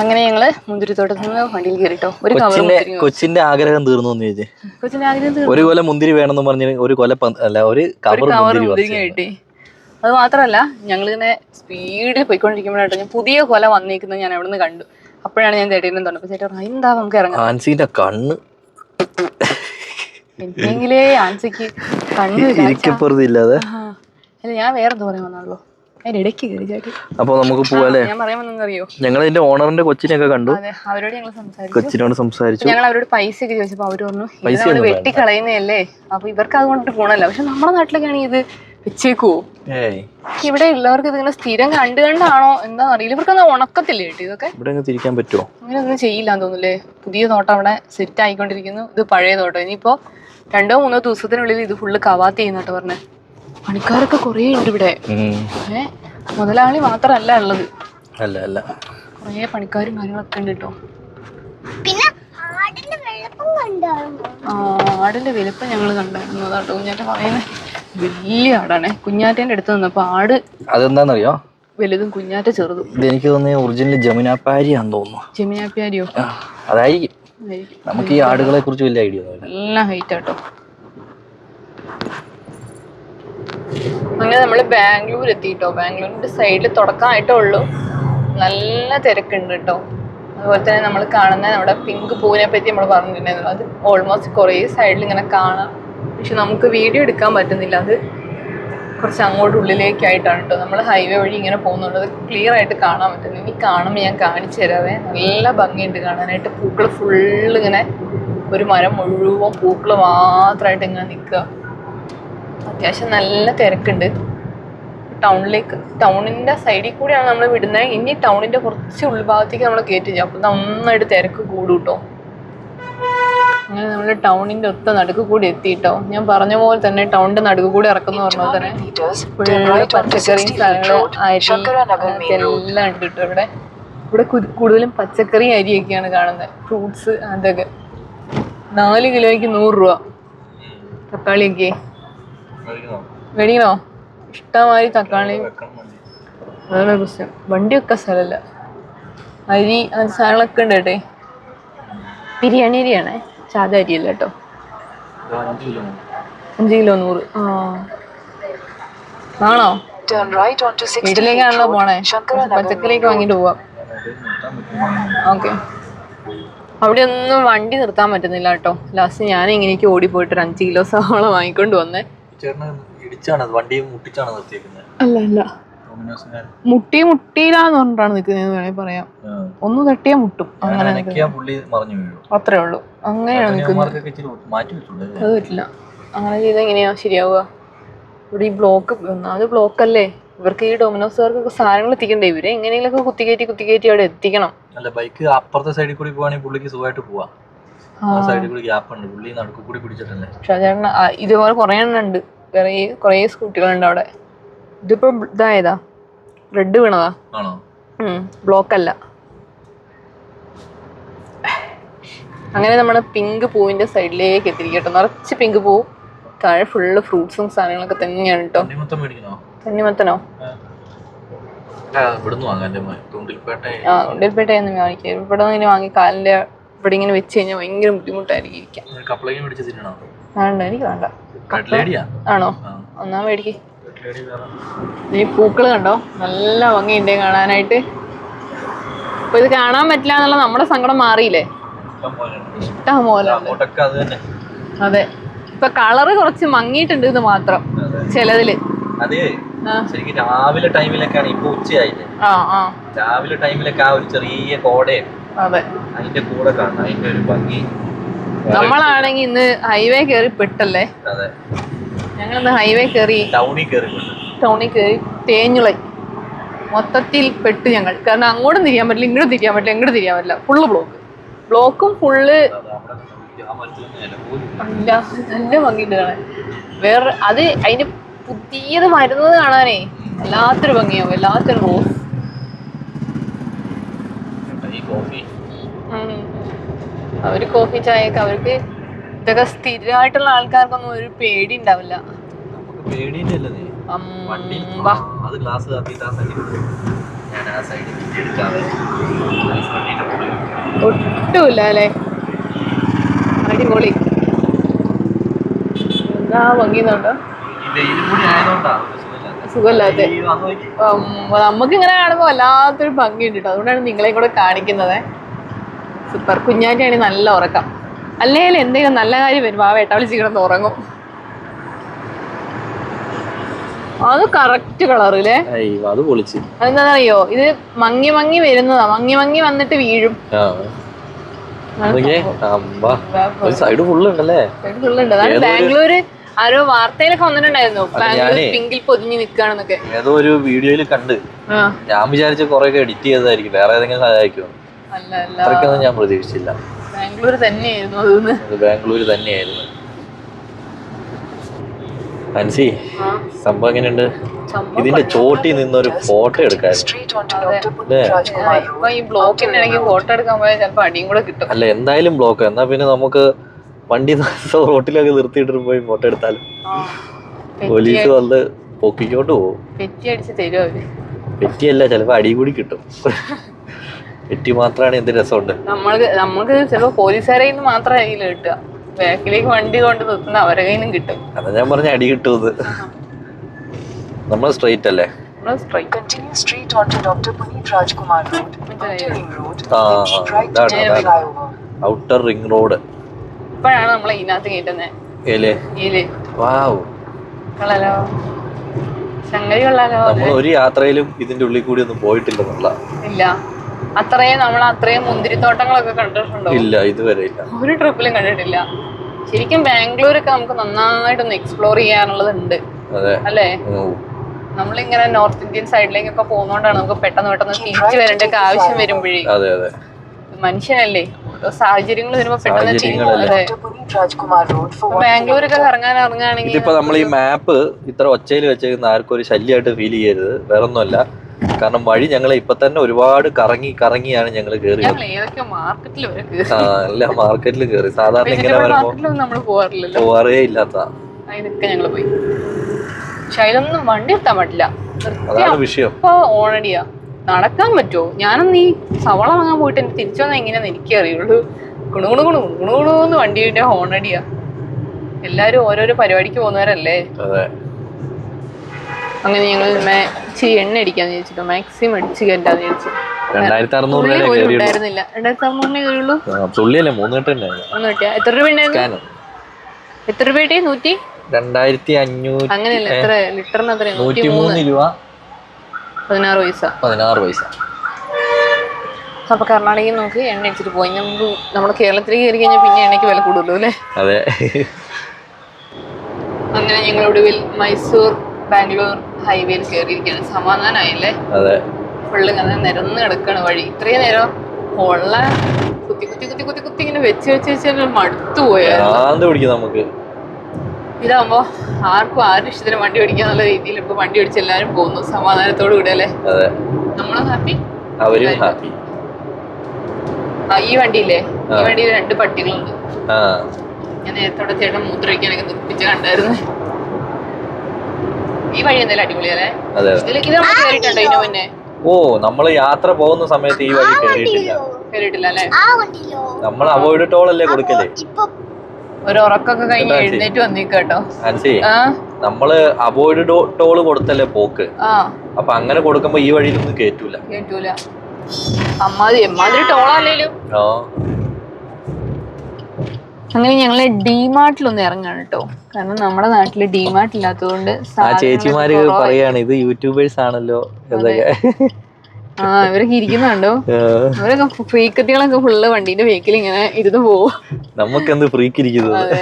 അങ്ങനെ ഞങ്ങള് മുന്തിരിത്തോട്ടത്തിൽ നിന്ന് വണ്ടിയിൽ കയറിട്ടോ. ഒരു കൊച്ചിന്റെ ആഗ്രഹം തീർന്നു എന്ന് ചോദിച്ചേ. കൊച്ചിന്റെ ആഗ്രഹം ഒരു കൊല മുന്തിരി വേണമെന്ന് പറഞ്ഞ് ഒരു കൊല അല്ല ഒരു കവർ മുന്തിരി കിട്ടി. അത് മാത്രല്ല ഞങ്ങളിങ്ങനെ സ്പീഡിൽ പോയിക്കൊണ്ടിരിക്കുമ്പോഴാട്ടോ ഞാൻ പുതിയ കൊല വന്നിരിക്കുന്നത് ഞാൻ അവിടെ നിന്ന് കണ്ടു. അപ്പോഴാണ് ഞാൻ ചേട്ടനും തോന്നുന്നത്. ചേട്ടൻ പറഞ്ഞു എന്താ നമുക്ക് ഇറങ്ങാം. ആൻസിന്റെ കണ്ണ് എന്തെങ്കിലേ ആൻസിക്ക് കണ്ണ് ഇല്ലാതെ. അല്ല ഞാൻ വേറെന്താ പറയാൻ വന്നാണല്ലോ അതിന്റെ ഇടയ്ക്ക് കയറി ചേട്ടി. അപ്പൊ നമുക്ക് പോവാല്ലേ. ഞാൻ പറയാൻ വന്നറിയോ ഞങ്ങൾ ഇതിന്റെ ഓണറിന്റെ കൊച്ചിനെയൊക്കെ കണ്ടു. അവരോട് ഞങ്ങൾ സംസാരിച്ചു. കൊച്ചിനോട് സംസാരിച്ചു. ഞങ്ങൾ അവരോട് പൈസ ഒക്കെ ചോദിച്ചപ്പോ അവര് പറഞ്ഞു വെട്ടിക്കളയുന്നതല്ലേ അപ്പൊ ഇവർക്ക് അതുകൊണ്ടിട്ട് പോണല്ലോ. പക്ഷെ നമ്മുടെ നാട്ടിലൊക്കെയാണ് ഇത് വെച്ചേക്കുവോ? ഇവിടെ ഉള്ളവർക്ക് ഇതിങ്ങനെ സ്ഥിരം കണ്ടാണോ എന്താ അറിയില്ല. ഇവർക്കൊന്നും ഉണക്കത്തില്ലേ കേട്ടോ ഇതൊക്കെ. ഇവിടെ തിരിക്കാൻ പറ്റുമോ? അങ്ങനെ ഒന്നും ചെയ്യില്ലാന്ന് തോന്നുന്നില്ലേ. പുതിയ തോട്ടം അവിടെ സെറ്റ് ആയിക്കൊണ്ടിരിക്കുന്നു. ഇത് പഴയ തോട്ടം. ഇനിയിപ്പോ 2-3 ദിവസത്തിനുള്ളിൽ ഇത് ഫുള്ള് കവാത്ത് ചെയ്യുന്നോട്ട് പറഞ്ഞേ. പണിക്കാരൊക്കെ കൊറേ ഉണ്ട് ഇവിടെ. മുതലാളി മാത്രല്ല ഉള്ളത്. അല്ല കൊറേ പണിക്കാരും കാര്യങ്ങളൊക്കെ ഉണ്ട് കേട്ടോ. ആടിന്റെ വലുപ്പം ഞങ്ങൾ കണ്ടായിരുന്നു. അതാട്ടോ കുഞ്ഞാറ്റ പറയുന്നത്. വലിയ ആടാണേ. കുഞ്ഞാറ്റേന്റെ അടുത്ത് നിന്നപ്പോ ആട് അതെന്താന്നറിയോ വലുതും കുഞ്ഞാറ്റ ചെറുതും. എനിക്ക് തോന്നുന്നു ഒറിജിനൽ ജമുനാപ്പാരിയാന്ന് തോന്നുന്നു. ജമുനാപ്പാരിയോ? അതായിരിക്കും. നമുക്ക് ഈ ആടുകളെ കുറിച്ച് വലിയ ഐഡിയ നല്ല ഹൈറ്റ് ആട്ടോ. അങ്ങനെ നമ്മള് ബാംഗ്ലൂർ എത്തിട്ടോ. ബാംഗ്ലൂരിന്റെ സൈഡിൽ തുടക്കമായിട്ടേ ഉള്ളൂ. നല്ല തിരക്കുണ്ട് കേട്ടോ. അതുപോലെ തന്നെ നമ്മൾ കാണുന്ന നമ്മുടെ പിങ്ക് പൂവിനെ പറ്റി നമ്മൾ പറഞ്ഞിട്ടുണ്ടായിരുന്നു. അത് ഓൾമോസ്റ്റ് കുറേ സൈഡിൽ ഇങ്ങനെ കാണാം. പക്ഷെ നമുക്ക് വീഡിയോ എടുക്കാൻ പറ്റുന്നില്ല. അത് കുറച്ച് അങ്ങോട്ട് ഉള്ളിലേക്കായിട്ടാണ് കേട്ടോ. നമ്മൾ ഹൈവേ വഴി ഇങ്ങനെ പോകുന്നുണ്ട്. അത് ക്ലിയർ ആയിട്ട് കാണാൻ പറ്റുന്നു. ഇനി കാണുമ്പോൾ ഞാൻ കാണിച്ചു തരാവേ. നല്ല ഭംഗിയുണ്ട് കാണാനായിട്ട്. പൂക്കൾ ഫുള്ള് ഇങ്ങനെ ഒരു മരം മുഴുവൻ പൂക്കൾ മാത്രമായിട്ട് ഇങ്ങനെ നിൽക്കുക. അത്യാവശ്യം നല്ല തിരക്കുണ്ട്. ടൗണിന്റെ സൈഡിൽ കൂടെയാണ് നമ്മൾ വിടുന്നത്. ഇനി ടൗണിന്റെ കുറച്ച് ഉൾഭാഗത്തേക്ക് നമ്മൾ കയറ്റി ചെയ്യാം. അപ്പൊ നന്നായിട്ട് തിരക്ക് കൂടും കേട്ടോ. അങ്ങനെ നമ്മൾ ടൗണിന്റെ ഒത്ത നടുക്ക് കൂടി എത്തിയിട്ടോ. ഞാൻ പറഞ്ഞ പോലെ തന്നെ ടൗണിന്റെ നടുക്ക് കൂടി ഇറക്കുന്ന പറഞ്ഞാൽ തന്നെ പച്ചക്കറിയും സ്ഥലങ്ങളും എല്ലാം ഉണ്ട് കേട്ടോ. ഇവിടെ കൂടുതലും പച്ചക്കറി അരിയൊക്കെയാണ് കാണുന്നത്. ഫ്രൂട്ട്സ് അതൊക്കെ 4 കിലോയ്ക്ക് 100 രൂപ. തക്കാളിയൊക്കെ മേടിക്കണോ? ഇഷ്ടമാതിരി തക്കാളി. അതാണ് പ്രശ്നം. വണ്ടി വെക്കാൻ സ്ഥലമല്ല. അരി അങ്ങനത്തെ സാധനങ്ങളൊക്കെ ഉണ്ട് കേട്ടെ. ബിരിയാണി അരിയാണേ, സാധാ അരിയല്ല കേട്ടോ. 5 കിലോ 100. ആണോ? വീട്ടിലേക്കാണല്ലോ പോണേ. പച്ചക്കറിയൊക്കെ വാങ്ങിട്ട് പോവാം. ഓക്കെ. അവിടെ ഒന്നും വണ്ടി നിർത്താൻ പറ്റുന്നില്ല കേട്ടോ. ലാസ്റ്റ് ഞാൻ ഇങ്ങനെയൊക്കെ ഓടിപ്പോയിട്ട് 5 കിലോ സവാള വാങ്ങിക്കൊണ്ട് വന്നേ. അല്ല മുട്ടിയിലാന്ന് പറഞ്ഞിട്ടാണ് നിൽക്കുന്നത് വേണേ പറയാം. ഒന്ന് തട്ടിയാ മുട്ടും. അങ്ങനെ അത്രേ ഉള്ളൂ. അങ്ങനെയാണ് നിൽക്കുന്നത്. അത് പറ്റില്ല. അങ്ങനെ ചെയ്താൽ എങ്ങനെയാ ശരിയാവുക? ഇവിടെ ഈ ബ്ലോക്ക് അത് ബ്ലോക്കല്ലേ. ഇവർക്ക് ഈ ഡൊമിനോസുകാർക്കൊക്കെ സാധനങ്ങൾ എത്തിക്കണ്ടേ. ഇവരെ എങ്ങനെയെങ്കിലൊക്കെ കുത്തിക്കയറ്റി അവിടെ എത്തിക്കണം. അല്ല ബൈക്ക് അപ്പുറത്തെ സൈഡിൽ കൂടി പോവാണെങ്കിൽ പുള്ളിക്ക് സുഖമായിട്ട് പോവാം. സൈഡിൽ കൂടി ഗ്യാപ്പ് ഉണ്ട്. പുള്ളി നടുക്ക് കൂടി പിടിച്ചിട്ടല്ലേ. പക്ഷെ ചേട്ടൻ ഇതുപോലെ കുറേ എണ്ണം ഉണ്ട്. കുറേ സ്കൂട്ടികളുണ്ട് അവിടെ. ഇതിപ്പോ ഇതായതാ റെഡ് വീണതാ. ബ്ലോക്ക് അല്ല. അങ്ങനെ നമ്മുടെ പിങ്ക് പൂവിന്റെ സൈഡിലേക്ക് എത്തിരിക്കട്ടോ. നിറച്ച് പിങ്ക് പൂവും താഴെ ഫുള്ള് ഫ്രൂട്ട്സും സാധനങ്ങളൊക്കെ തന്നെയാണ് കേട്ടോ. തണ്ണിമത്തനോ? ഗുണ്ടിൽപേട്ടയെന്ന് വാങ്ങിക്കാം. ഇവിടെ നിന്ന് വാങ്ങി കാലിന്റെ ഇവിടെ ഇങ്ങനെ വെച്ച് കഴിഞ്ഞാൽ ഭയങ്കര ബുദ്ധിമുട്ടായിരിക്കും ഇരിക്കാൻ. വേണ്ട, എനിക്ക് വേണ്ട. റെഡ് ലേഡിയാ. ആണോ? ഒന്നാ മേടിക്ക്. ഈ പൂക്കള് കണ്ടോ, നല്ല ഭംഗിയുണ്ട് കാണാനായിട്ട്. അപ്പൊ ഇത് കാണാൻ പറ്റില്ല എന്നുള്ള നമ്മുടെ സങ്കടം മാറിയില്ലേ? ഇഷ്ടം പോലെ. അതെ, ഇപ്പൊ കളറ് കുറച്ച് മങ്ങിയിട്ടുണ്ട് ഇത് മാത്രം ചിലതില്. അതെ, ശരിക്കും രാവിലെ ടൈമിലൊക്കെയാണ്, ഇപ്പൊ ഉച്ചയായില്ലേ, രാവിലെ ടൈമിലൊക്കെ ആ ഒരു ചെറിയ കോടയും അതെ അതിന്റെ കൂടെ കാണണം, അതിന്റെ ഒരു ഭംഗി. നമ്മളാണെങ്കി ഇന്ന് ഹൈവേ കയറി പെട്ടല്ലേ. അതെ, ഞങ്ങളിന്ന് ഹൈവേ കയറി ടൗണിൽ കയറി തേഞ്ഞുളൈ മൊത്തത്തിൽ പെട്ട് ഞങ്ങൾ. കാരണം അങ്ങോട്ടും തിരിയാൻ പറ്റില്ല, ഇങ്ങോട്ടും തിരിയാൻ പറ്റില്ല, എങ്ങോട്ടും തിരിയാൻ പറ്റില്ല. ഫുള്ള് ബ്ലോക്കും ഫുള്ള്. നല്ല ഭംഗിയുണ്ട് കാണാൻ. വേറെ അത് അതിന് പുതിയത് വരുന്നത് കാണാനേ വല്ലാത്തൊരു ഭംഗിയാവും, വല്ലാത്തൊരു റോസ്. അവര് കോഫി ചായയൊക്കെ അവർക്ക് ഇതൊക്കെ സ്ഥിരമായിട്ടുള്ള ആൾക്കാർക്കൊന്നും ഒരു പേടി ഉണ്ടാവില്ല. ഒട്ടുമില്ല അല്ലേ, അടിപൊളി. എന്താ ഭംഗിയുന്നുണ്ടോ, സുഖമില്ലാത്ത. നമുക്ക് ഇങ്ങനെ കാണുമ്പോ വല്ലാത്തൊരു ഭംഗിയുണ്ട് കേട്ടോ, അതുകൊണ്ടാണ് നിങ്ങളെയും കൂടെ കാണിക്കുന്നത്. സൂപ്പർ. കുഞ്ഞാറ്റയാണെങ്കിൽ നല്ല ഉറക്കം. അല്ലെങ്കിൽ എന്തെങ്കിലും നല്ല കാര്യം വരുമ്പോ ആ വേട്ട വിളിച്ച് കിടന്ന് ഉറങ്ങും. അത് കറക്റ്റ് കളറില്ലേ, അതെന്താണെന്നറിയോ, ഇത് മങ്ങി മങ്ങി വരുന്നതാ, മങ്ങി മങ്ങി വന്നിട്ട് വീഴും. ബാംഗ്ലൂര് ആരോ വാർത്തയിലൊക്കെ വന്നിട്ടുണ്ടായിരുന്നു, ബാംഗ്ലൂർ പിങ്കിൽ പൊതിഞ്ഞ് നിൽക്കുകയാണെന്നൊക്കെ ഏതോ ഒരു വീഡിയോയിൽ കണ്ട്. ഞാൻ വിചാരിച്ച കൊറേ എഡിറ്റ് ചെയ്തതായിരിക്കും, വേറെ ഏതെങ്കിലും സഹായിക്കും. അത്രയ്ക്കൊന്നും ഞാൻ പ്രതീക്ഷിച്ചില്ല. ബാംഗ്ലൂർ തന്നെയായിരുന്നു, ബാംഗ്ലൂർ തന്നെയായിരുന്നു. അൻസി, സംഭവം എങ്ങനെയുണ്ട്? ഇതിന്റെ ചോട്ടിൽ നിന്നൊരു ഫോട്ടോ എടുക്കാൻ. അല്ല, എന്തായാലും ബ്ലോക്ക്. എന്നാ പിന്നെ നമുക്ക് വണ്ടി റോട്ടിലൊക്കെ നിർത്തിയിട്ട് പോയി ഫോട്ടോ എടുത്താലും പോലീസ് വന്ന് പൊക്കിക്കോട്ട് പോകും. പെറ്റിയല്ല, ചിലപ്പോ അടി കൂടി കിട്ടും. പെറ്റി മാത്രമാണ് എന്ത് രസമുണ്ട്. നമ്മൾക്ക് ചിലപ്പോ പോലീസുകാരെ മാത്രമേ കയ്യിൽ കിട്ടുക, ബാക്കിലേക്ക് വണ്ടി കൊണ്ട് നിർത്തുന്ന അവരെ കയ്യിലും കിട്ടും. അതാ ഞാൻ പറഞ്ഞ അടി കിട്ടുന്നത്. നമ്മൾ സ്ട്രെയിറ്റ് അല്ലേ? Outer ring road. ഇപ്പോഴാണ് നമ്മളെ ഇതിനകത്ത് കയറ്റുന്നത്. നമ്മൾ ഒരു യാത്രയിലും ഇതിന്റെ ഉള്ളിൽ കൂടി ഒന്നും പോയിട്ടില്ല. ഇല്ല, അത്രയും മുന്തിരിത്തോട്ടങ്ങളൊക്കെ കണ്ടിട്ടുണ്ടോ? ഇല്ല, ഇതുവരെ ഇല്ല, ഒരു ട്രിപ്പിലും കണ്ടിട്ടില്ല. ശരിക്കും ബാംഗ്ലൂരൊക്കെ നമുക്ക് നന്നായിട്ടൊന്ന് എക്സ്പ്ലോർ ചെയ്യാനുള്ളതുണ്ട് അല്ലേ? നമ്മളിങ്ങനെ നോർത്ത് ഇന്ത്യൻ സൈഡിലേക്കൊക്കെ പോകുന്നോണ്ടാണ് നമുക്ക് പെട്ടെന്ന് തിരിച്ചു വരേണ്ട ആവശ്യം വരുമ്പോഴേ. മനുഷ്യനല്ലേ, സാഹചര്യങ്ങൾ വരുമ്പോ പെട്ടെന്ന്. ബാംഗ്ലൂരൊക്കെ ഇറങ്ങുകയാണെങ്കിൽ ഇതിപ്പോ നമ്മൾ ഈ മാപ്പ് ഇത്ര ഒച്ചയിൽ വെച്ചേക്കുന്ന ആർക്കും ഒരു ശല്യമായിട്ട് ഫീൽ ചെയ്യരുത്. വേറൊന്നുമല്ല, കാരണം വഴി ഞങ്ങളെ ഇപ്പൊ തന്നെ ഒരുപാട് കറങ്ങിയാണ് ഞങ്ങൾ കേറിയത്. എല്ലാ മാർക്കറ്റിലും കേറി. സാധാരണ ഇങ്ങനെ വരുമ്പോ പോവാറേ ഇല്ലാത്ത ഞങ്ങള് പോയി. പക്ഷെ അതിലൊന്നും വണ്ടി എത്താൻ പറ്റില്ല, അതാണ് വിഷയം. ഇപ്പൊ ഓണടിയാ, നടക്കാൻ പറ്റുമോ? ഞാനൊന്ന് ഈ സവള വാങ്ങാൻ പോയിട്ട് എനിക്ക് തിരിച്ചു വന്നാൽ എങ്ങനെയാന്ന് എനിക്കേ അറിയുള്ളൂ. ഗുണുഗുണുന്ന് വണ്ടിയുടെ ഹോണടിയാ. എല്ലാരും ഓരോരോ പരിപാടിക്ക് പോകുന്നവരല്ലേ. അങ്ങനെ ഞങ്ങൾ ഇച്ചിരി എണ്ണ അടിക്കാന്ന് ചോദിച്ചിട്ടോ, മാക്സിമം അടിച്ച് കയറ്റാന്ന് ചോദിച്ചു. 2600 ഉണ്ടായിരുന്നില്ല, 2600 കയറിയുള്ളൂ. എത്ര രൂപ ഉണ്ടായിരുന്നു? എത്ര രൂപയുടെ 2500? അങ്ങനെയല്ല, എത്ര ലിറ്ററിന്? അത്ര 103 രൂപ 16 പൈസ. അപ്പൊ കർണാടകയിൽ നമുക്ക് എണ്ണ അടിച്ചിട്ട് പോയി. നമ്മുടെ കേരളത്തിലേക്ക് കയറി കഴിഞ്ഞാൽ പിന്നെ എണ്ണയ്ക്ക് വില കൂടുമല്ലോ അല്ലേ? അതെ. അങ്ങനെ ഞങ്ങൾ ഒടുവിൽ മൈസൂർ ബാംഗ്ലൂർ ഹൈവേയിൽ കയറിയിരിക്കുകയാണ്. സമാധാനമായില്ലേ? അതെ. ഫുള്ള് ഇങ്ങനെ നിരന്ന് കിടക്കാണ് വഴി. ഇത്രയും നേരം കൊള്ള കുത്തി ഇങ്ങനെ വെച്ച് മടുത്തു പോയായിരുന്നു നമുക്ക്. ഇതാകുമ്പോ ആരുടെ ഇഷ്ടത്തിന് വണ്ടി ഓടിക്കാന്നുള്ള രീതിയിൽ ഇപ്പൊ വണ്ടി ഓടിച്ച് എല്ലാരും പോകുന്നു സമാധാനത്തോടു കൂടെ അല്ലേ? നമ്മളും ഹാപ്പി, അവരും ഹാപ്പി. ഈ വണ്ടിയില്ലേ, ഈ വണ്ടിയിൽ 2 പട്ടികളുണ്ട്. ഞാൻ നേരത്തോടെ ചേട്ടൻ മൂത്രമൊഴിക്കാനൊക്കെ നിർപ്പിച്ച് കണ്ടായിരുന്നു. ഈ വഴി എന്തായാലും അടിപൊളിയല്ലേ? ഇത് നമ്മൾ കേറിയിട്ടുണ്ടോ ഇതിനു മുന്നേ? ഓ, നമ്മള് യാത്ര പോകുന്ന സമയത്ത് ഈ വഴി കേറിയിട്ടില്ല അല്ലേ? നമ്മൾ അവോയ്ഡ് ടോൾ അല്ലേ കൊടുക്കല്? ഒരു ഉറക്കൊക്കെ കഴിഞ്ഞ് എഴുന്നേറ്റ് വന്നിട്ടോ. നമ്മള് അവോയ്ഡ് ടോള് കൊടുത്തല്ലേ പോക്ക്. അപ്പൊ അങ്ങനെ കൊടുക്കുമ്പോ ഈ വഴിയിലൊന്നും കേറ്റൂല. എമ്മാതിരി ടോളല്ലേലും. അങ്ങനെ ഞങ്ങള് ഡിമാർട്ടിലൊന്ന് ഇറങ്ങാണ് കേട്ടോ. കാരണം നമ്മുടെ നാട്ടില് ഡിമാർട്ട് ഇല്ലാത്തതുകൊണ്ട് ആ ചേച്ചിമാര് പറയാണ് ഇത് യൂട്യൂബേഴ്സ് ആണല്ലോ. ഇവരൊക്കെ ഇരിക്കുന്നുണ്ടോ? ഇവരൊക്കെ ഫ്രീക്കത്തികളൊക്കെ ഫുള്ള് വണ്ടീന്റെ ബേക്കിൽ ഇങ്ങനെ ഇരുന്ന് പോവും. നമുക്കെന്ത് ഫ്രീക്ക് ഇരിക്കുന്നത്.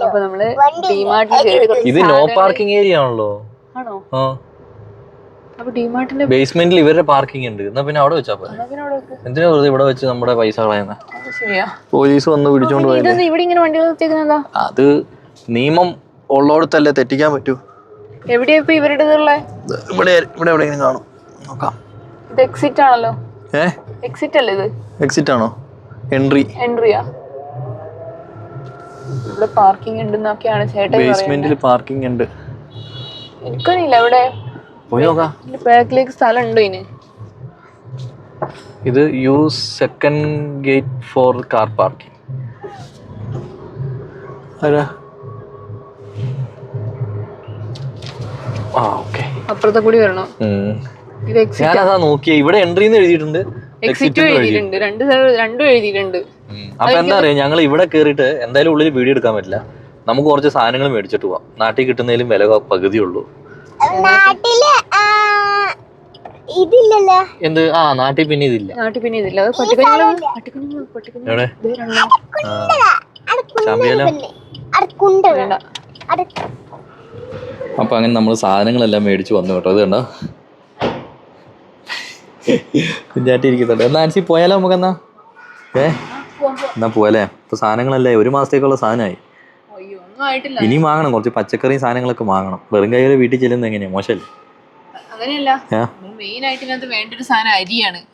അപ്പൊ നമ്മള് ഡിമാർട്ടിൽ ഇത് നോ പാർക്കിംഗ് ഏരിയ ആണല്ലോ. ആണോ? അപ്പൊ ഡിമാർട്ടിന്റെ ബേസ്മെന്റിൽ ഇവരുടെ പാർക്കിംഗ് ഉണ്ട്. എന്നാ പിന്നെ അവിടെ വെച്ചാ പോലെ. എന്തിനാ വെറുതെ ഇവിടെ വെച്ച് നമ്മുടെ പൈസ കളയുന്ന? പോലീസ് വന്ന് പിടിച്ചോണ്ട് പോയത്. ഇവിടെ ഇങ്ങനെ വണ്ടി നിർത്തിയേക്കുന്നതാ? അത് നിയമം ഉള്ളോടത്തല്ലേ തെറ്റിക്കാൻ പറ്റൂ. എവിടെയാ ഇപ്പൊ ഇവരുടെ ഇവിടെ എവിടെയെങ്കിലും കാണും. നോക്കാം. ഇത് എക്സിറ്റ് ആണല്ലോ. എക്സിറ്റ് അല്ലേ ഇത്? എക്സിറ്റ് ആണോ? എൻട്രിയാ? ഇവിടെ പാർക്കിംഗ് ഉണ്ടെന്നൊക്കെയാണ് ചേട്ടൻ. ബേസ്മെന്റിൽ പാർക്കിംഗ് ഉണ്ട്. എനിക്കറിയില്ല എവിടെ. പോയി നോക്കാം. ബാക്കിലേക്ക് സ്ഥലം ഉണ്ടോ ഇതിന്? ഇത് use second gate for car parking. അപ്പുറത്തെ കൂടി വരണോ? ഞാനതാ നോക്കിയ ഇവിടെ എൻട്രി എഴുതിയിട്ടുണ്ട്, എക്സിറ്റ് എഴുതിയിട്ടുണ്ട്, രണ്ടും എഴുതിയിട്ടുണ്ട്. അപ്പൊ എന്താ പറയാ, ഞങ്ങൾ ഇവിടെ കേറിയിട്ട് എന്തായാലും ഉള്ളിൽ വീഡിയോ എടുക്കാൻ പറ്റില്ല. നമുക്ക് കുറച്ച് സാധനങ്ങൾ മേടിച്ചിട്ട് പോവാം. നാട്ടിൽ കിട്ടുന്നതിലും വില പകുതിയുള്ളൂ. എന്ത്? നാട്ടിൽ പിന്നെ ഇതില്ല. അപ്പൊ അങ്ങനെ നമ്മള് സാധനങ്ങളെല്ലാം മേടിച്ചു വന്നു കേട്ടോ. അത് കണ്ടോ കുഞ്ഞാറ്റി ഇരിക്കുന്നുണ്ട്. നാൻസി പോയാലോ നമുക്ക്? എന്നാ പോവല്ലേ? ഇപ്പൊ സാധനങ്ങളല്ലേ, ഒരു മാസത്തേക്കുള്ള സാധനമായി. ഇനിയും വാങ്ങണം, കുറച്ച് പച്ചക്കറിയും സാധനങ്ങളൊക്കെ വാങ്ങണം. വെറും കൈയ്യോടെ വീട്ടിൽ ചെല്ലുന്നത് എങ്ങനെയാ? മോശമല്ലേ?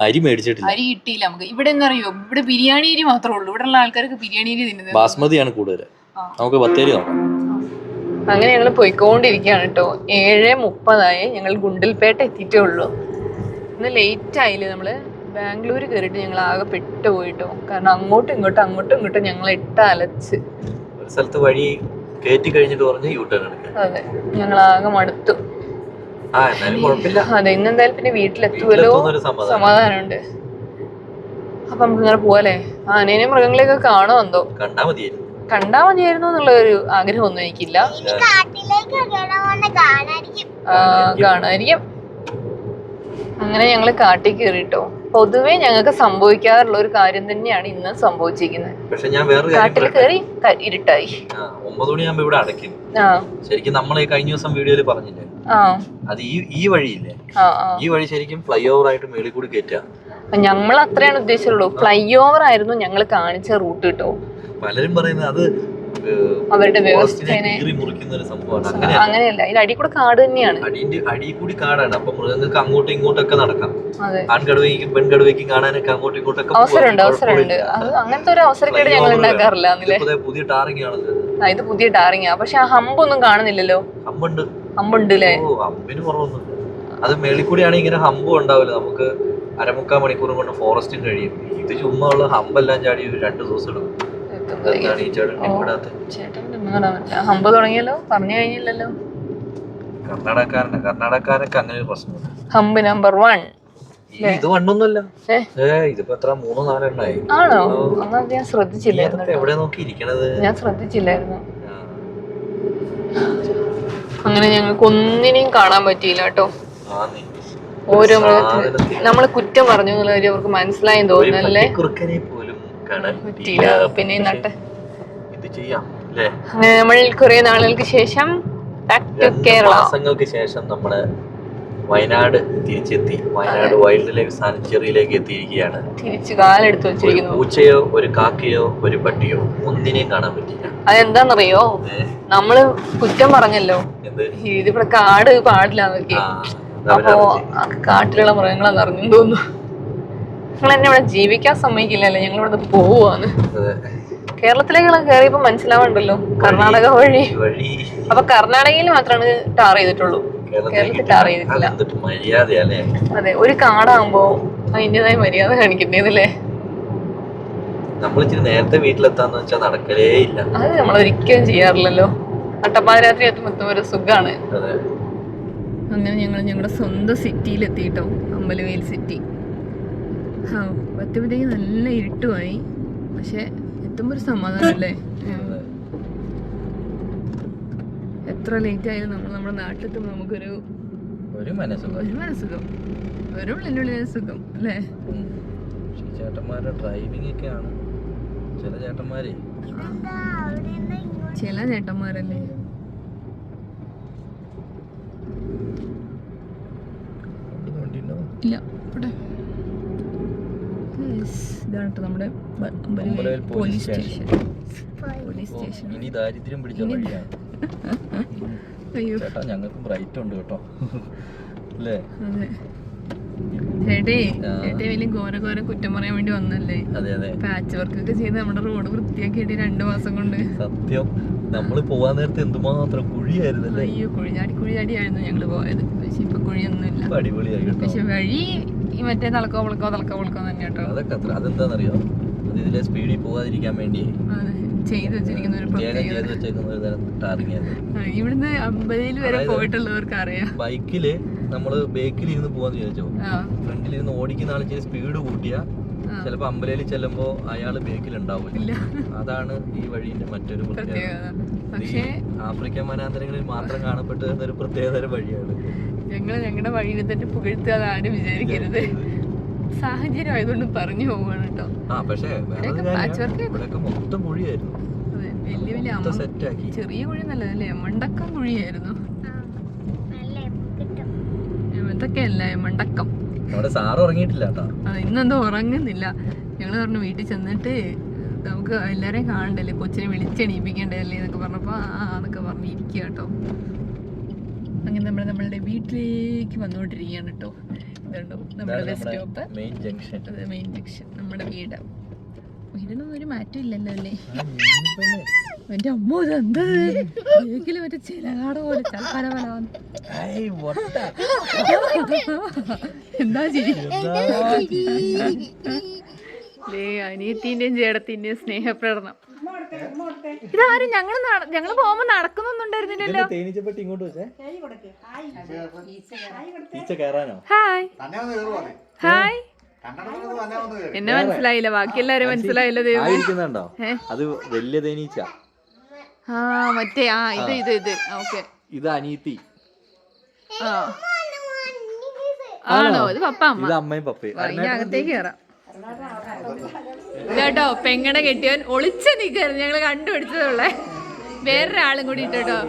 അരി മേടിച്ചിട്ടില്ല. അരി കിട്ടിയില്ല നമുക്ക്. ഇവിടെ അറിയോ, ഇവിടെ ബിരിയാണി അരി മാത്രമേ ഉള്ളൂ. ഇവിടെ ഉള്ള ആൾക്കാർക്ക് ബിരിയാണി അരി തിന്നുന്നത്. ബാസ്മതിയാണ് കൂടുതൽ. നമുക്ക് ബത്തേരി നോക്കാം. അങ്ങനെ ഞങ്ങൾ പോയിക്കൊണ്ടിരിക്കുകയാണ് കേട്ടോ. 7:30 ഞങ്ങൾ ഗുണ്ടൽപേട്ട എത്തിയിട്ടേ ഉള്ളൂ. ഇന്ന് ലേറ്റ് ആയില്ലേ. നമ്മള് ബാംഗ്ലൂർ കയറിയിട്ട് ഞങ്ങൾ ആകെ പെട്ടുപോയിട്ടോ. കാരണം അങ്ങോട്ടും ഇങ്ങോട്ടും ഞങ്ങൾ അലച്ച് ഒരു സ്ഥലത്ത് വഴി കയറ്റി കഴിഞ്ഞിട്ട് പറഞ്ഞ് യൂട്ടേൺ എടുക്കുക. അതെ, ഞങ്ങൾ ആകെ മടുത്തു. അതെ, ഇന്നെന്തായാലും പിന്നെ വീട്ടിലെത്തുമല്ലോ, സമാധാനമുണ്ട്. അപ്പൊ നമുക്ക് ഇങ്ങനെ പോവല്ലേ? ആനേനെയും മൃഗങ്ങളെയൊക്കെ കാണുമോ എന്തോ? കണ്ടാ മതിയായിരുന്നു എന്നുള്ള ഒരു ആഗ്രഹമൊന്നും എനിക്കില്ല. കാണാതിരിക്കും. അങ്ങനെ ഞങ്ങള് കാട്ടിൽ കയറിട്ടോ. പൊതുവെ ഞങ്ങൾക്ക് സംഭവിക്കാറുള്ള ഒരു കാര്യം തന്നെയാണ് ഇന്ന് സംഭവിച്ചിരിക്കുന്നത്. കാട്ടിൽ കയറി ഇരുട്ടായി. 9 മണിയാകുമ്പോ ഇവിടെ അടയ്ക്കും. ശരിക്കും നമ്മൾ കഴിഞ്ഞ ദിവസം വീഡിയോയിൽ പറഞ്ഞില്ലേ, അത് ഈ വഴിയില്ലേ, ഈ വഴി ശരിക്കും ഫ്ലൈ ഓവർ ആയിട്ട് മേളിൽ കൂടി കയറ്റാ. ഞങ്ങൾ അത്രയാണ് ഉദ്ദേശിച്ചുള്ളൂ. ഫ്ലൈ ഓവർ ആയിരുന്നു ഞങ്ങൾ കാണിച്ച റൂട്ട് കേട്ടോ. പലരും പറയുന്നത് അത് അവരുടെ വ്യവസ്ഥേനെ അങ്ങനെയല്ല, അതിന്റെ അടി കൂടെ കാട് തന്നെയാണ്. അടി കൂടി കാടാണ്. അപ്പൊ മൃഗങ്ങൾക്ക് അങ്ങോട്ടും ഇങ്ങോട്ടൊക്കെ നടക്കാം. ആൺകടുവയ്ക്കും പെൺകടുവയ്ക്കും കാണാനൊക്കെ അങ്ങോട്ടും ഇങ്ങോട്ടൊക്കെ അവസരമുണ്ട്. അത് അങ്ങനത്തെ ഒരു അവസരക്കേട് ഞങ്ങൾ ഉണ്ടാക്കാറില്ല. പുതിയ ടാറിംഗ് ആണല്ലോ. ഇത് പുതിയ ടാറിംഗാ. പക്ഷെ ആ ഹമ്പൊന്നും കാണുന്നില്ലല്ലോ. ഹമ്പുണ്ട് അല്ലേ? ഹമ്പിന് കുറവൊന്നുമില്ല. അത് മേളിൽ കൂടിയാണ് ഇങ്ങനെ ഹമ്പും ഉണ്ടാവില്ല. നമുക്ക് 1/4 മണിക്കൂർ കൊണ്ട് ഫോറസ്റ്റും കഴിയും. ഇത് ചുമ്മാ ഉള്ള ഹമ്പെല്ലാം ചാടി 2 ദിവസം എടുക്കും. ഹമ്പ് തുടങ്ങിയല്ലോ, പറഞ്ഞു കഴിഞ്ഞില്ലല്ലോ. കർണാടകക്കാരനൊക്കെ അങ്ങനെ ഒരു പ്രശ്നമുണ്ട്. Hump number 1. ഇത് വണ്ണൊന്നുമല്ല. ഇതിപ്പോ എത്ര 3-4 എണ്ണായി. ആണോ? അന്നത് ഞാൻ ശ്രദ്ധിച്ചില്ലായിരുന്നു. എവിടെ നോക്കി ഇരിക്കണത്? ഞാൻ ശ്രദ്ധിച്ചില്ലായിരുന്നു. അങ്ങനെ ഞങ്ങൾക്ക് ഒന്നിനെയും കാണാൻ പറ്റിയില്ല കേട്ടോ. ഓരോ മൃഗത്തിന് നമ്മള് കുറ്റം പറഞ്ഞു എന്നുള്ള കാര്യം അവർക്ക് മനസ്സിലായെന്ന് തോന്നുന്നല്ലേ. പറ്റിയില്ല. പിന്നെ അങ്ങനെ നമ്മൾ കുറെ നാളുകൾക്ക് ശേഷം ബാക്ക് ടു കേരള. മാസങ്ങൾക്ക് ശേഷം നമ്മള് വയനാട് തിരിച്ചെത്തി. വയനാട് വൈൽഡ് ലൈഫ് സാങ്ച്വറിയിലേക്ക് എത്തിയിരിക്കുകയാണ്. തിരിച്ചു കാലെടുത്ത് വെച്ചിരിക്കുന്നു. പൂച്ചയോ ഒരു കാക്കയോ ഒരു പട്ടിയോ ഒന്നിനെയും കാണാൻ പറ്റില്ല. അതെന്താന്നറിയോ, നമ്മള് കുറ്റം പറഞ്ഞല്ലോ, ഇതിവിടെ കാട് പാടില്ല എന്നൊക്കെ. അപ്പോ കാട്ടിലുള്ള മൃഗങ്ങളെന്ന് അറിഞ്ഞു തോന്നുന്നു. നിങ്ങൾ എന്നെ ഇവിടെ ജീവിക്കാൻ സമ്മതിക്കില്ലല്ലോ, ഞങ്ങൾ ഇവിടെ പോവാന്ന്. കേരളത്തിലേക്ക് കയറിയപ്പോ മനസ്സിലാവണ്ടല്ലോ, കർണാടക വഴി. അപ്പൊ കർണാടകയിൽ മാത്രമാണ് ടാർ ചെയ്തിട്ടുള്ളൂ, കേരളത്തിൽ ടാർ ചെയ്തിട്ടില്ല. അതെ, ഒരു കാടാകുമ്പോ അതിൻ്റെതായ മര്യാദ കാണിക്കണ്ടേന്നല്ലേ. നമ്മൾ ഇച്ചിരി നേരത്തെ വീട്ടിലെത്താന്ന് വെച്ചാൽ നടക്കലേ ഇല്ല. അത് നമ്മൾ ഒരിക്കലും ചെയ്യാറില്ലല്ലോ. നട്ടപ്പാതിരാത്രി എത്തുമ്പോൾ ഒരു സുഖാണ്. അങ്ങനെ ഞങ്ങൾ ഞങ്ങളുടെ സ്വന്തം സിറ്റിയിലെത്തിട്ടോ, അമ്പലവേൽ സിറ്റി. പറ്റുമ്പോഴത്തേക്ക് നല്ല ഇരുട്ടുമായി, പക്ഷെ എത്തുമ്പോ ഒരു സമാധാനല്ലേ. എത്ര ലേറ്റ് ആയാലും നമ്മൾ നമ്മുടെ നാട്ടിലെത്തുമ്പോൾ നമുക്കൊരു മനസ്സുഖം, ഒരു ഉള്ളിനുള്ളിൽ സുഖം അല്ലേ. ചേട്ടന്മാരുടെ ഡ്രൈവിംഗ് ഒക്കെയാണ് ചില ചേട്ടന്മാരല്ലേ. ഇല്ല, ഇതാണ് കേട്ടോ നമ്മുടെ പോലീസ് സ്റ്റേഷൻ. ഇനി ദാരിദ്ര്യം പിടിച്ച വഴിയാണ്. അയ്യോ ഞങ്ങൾക്ക് ബ്രൈറ്റ് ഉണ്ട് കേട്ടോ അല്ലേ. അതെ ചേട്ടേ വലിയ ഘോര കുറ്റം പറയാൻ വേണ്ടി വന്നല്ലേ. പാച്ച് വർക്ക് ഒക്കെ ചെയ്ത് നമ്മുടെ റോഡ് വൃത്തിയാക്കിയിട്ട് 2 മാസം കൊണ്ട്. സത്യം, നമ്മള് പോവാൻ നേരത്തെ എന്തുമാത്രം കുഴിയായിരുന്നു. അയ്യോ കുഴിയാടിയായിരുന്നു ഞങ്ങള് പോയത്. പക്ഷെ ഇപ്പൊ കുഴിയൊന്നുമില്ല, പക്ഷെ വഴി ഈ മറ്റേ തളക്കോ പൊളക്കോ തന്നെ കേട്ടോ. അതെന്താന്നറിയോ, ഇതിലെ സ്പീഡിൽ പോകാതിരിക്കാൻ വേണ്ടി ചെയ്ത് വെച്ചിരിക്കുന്ന ഒരു ഇവിടുന്ന് 50 വരെ പോയിട്ടുള്ളവർക്ക് അറിയാം. ബൈക്കില് നമ്മള് ബേക്കിൽ ഇരുന്ന് പോവാന്ന് വിചാരിച്ചോ, ഫ്രണ്ടിൽ ഇരുന്ന് ഓടിക്കുന്ന ആൾ ഇച്ചിരി സ്പീഡ് കൂട്ടിയാ ചിലപ്പോ അമ്പലയിൽ ചെല്ലുമ്പോ അയാള് ബേക്കിൽ ഉണ്ടാവില്ല. അതാണ് ഈ വഴിന്റെ മറ്റൊരു പ്രത്യേകത. പക്ഷേ ആഫ്രിക്കൻ വനാന്തരങ്ങളിൽ മാത്രം കാണപ്പെട്ടു വരുന്ന ഒരു പ്രത്യേകതരം വഴിയാണ്. ഞങ്ങളുടെ വഴിയിൽ തന്നെ പുകഴ്ത്തുക ആരും വിചാരിക്കരുത്. സാഹചര്യം ആയതുകൊണ്ട് പറഞ്ഞു പോവാണ് കേട്ടോ. മൊത്തം കുഴിയായിരുന്നു, വലിയ ചെറിയ കുഴി നല്ലതല്ലേ, മണ്ടക്കം കുഴിയായിരുന്നു. ഇതൊക്കെ അല്ലേ മണ്ടക്കം. സാറ് ഉറങ്ങിയിട്ടില്ല. ഇന്നെന്തോ ഉറങ്ങുന്നില്ല. ഞങ്ങള് പറഞ്ഞു വീട്ടിൽ ചെന്നിട്ട് നമുക്ക് എല്ലാരെയും കാണണ്ടല്ലേ, കൊച്ചിനെ വിളിച്ചെണീപ്പിക്കണ്ടല്ലേ എന്നൊക്കെ പറഞ്ഞപ്പോ എന്നൊക്കെ പറഞ്ഞ് ഇരിക്കുക കേട്ടോ. അങ്ങനെ നമ്മളുടെ വീട്ടിലേക്ക് വന്നുകൊണ്ടിരിക്കുകയാണ് കേട്ടോ. ഇതുണ്ടോ നമ്മുടെ ബസ് സ്റ്റോപ്പ്, മെയിൻ ജംഗ്ഷൻ, നമ്മുടെ വീടിനൊന്നും ഒരു മാറ്റം ഇല്ലല്ലോ അല്ലേ. എന്റെ അമ്മ ഇതെന്താ ബേക്കില് മറ്റേ ചിലകാട് പോലെ ചലപരപരാന്ന്. എന്താ ചിരി? അനിയത്തിന്റെയും ചേടത്തിന്റെയും സ്നേഹപ്രകടനം. ഇതാരും ഞങ്ങള് പോകുമ്പോ നടക്കുന്നൊന്നുണ്ടായിരുന്നില്ലല്ലോ. ഹായ് എന്നെ മനസ്സിലായില്ല, ബാക്കി എല്ലാരും മനസ്സിലായില്ല. ദൈവം അത് വലിയ തേനീച്ച. മറ്റേ ഇത് ഓക്കെ, ഇത് അനിയത്തി ആണോ? ഇത് പപ്പ അമ്മ, ഇത് അമ്മയും പപ്പയും. അകത്തേക്ക് കയറാം കേട്ടോ. പെങ്ങടെ കെട്ടിയവൻ ഒളിച്ച് നിൽക്കായിരുന്നു, ഞങ്ങള് കണ്ടുപിടിച്ചതുള്ളേ. വേറൊരാളും കൂടി ഇട്ടോ.